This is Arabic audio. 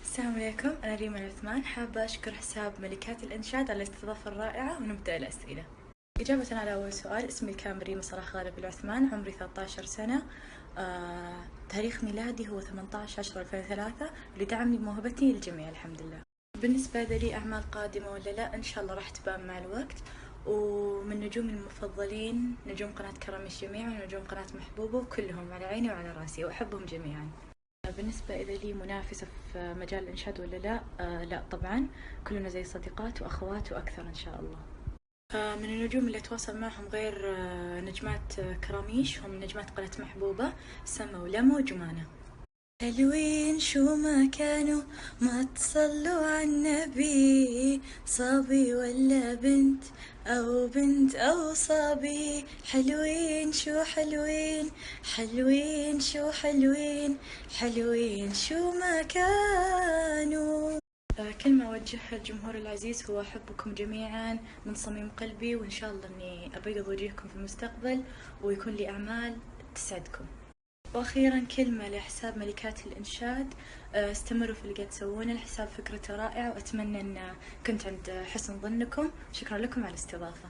السلام عليكم، أنا ريما العثمان. حابة أشكر حساب ملكات الإنشاد على الاستضافة الرائعة، ونبدأ الأسئلة. إجابة على أول سؤال، اسمي الكامل ريما صلاح غالب العثمان، عمري 13 سنة. تاريخ ميلادي هو 18/10/2003، اللي دعمني بموهبتي للجميع الحمد لله. بالنسبة لي أعمال قادمة ولا لا، إن شاء الله راح تبان مع الوقت. ومن نجومي المفضلين نجوم قناة كراميش جميعا ونجوم قناة محبوبة، وكلهم على عيني وعلى راسي وأحبهم جميعا. بالنسبة إذا لي منافسة في مجال الإنشاد ولا لا، لا طبعا، كلنا زي صديقات وأخوات وأكثر إن شاء الله. من النجوم اللي أتواصل معهم غير نجمات كراميش، هم نجمات قناة محبوبة، سما ولما وجمانة. حلوين شو ما كانوا، ما تصلوا على النبي، صبي ولا بنت أو بنت أو صبي، حلوين شو حلوين، حلوين شو حلوين، حلوين شو ما كانوا. كلمة أوجهها للجمهور العزيز هو أحبكم جميعا من صميم قلبي، وإن شاء الله أني أبيض وجهكم في المستقبل ويكون لي أعمال تسعدكم. وأخيرا كلمة لحساب ملكات الإنشاد، استمروا في اللي قاعد تسوونه، الحساب فكرته رائعة، وأتمنى أن كنت عند حسن ظنكم. شكرا لكم على الاستضافة.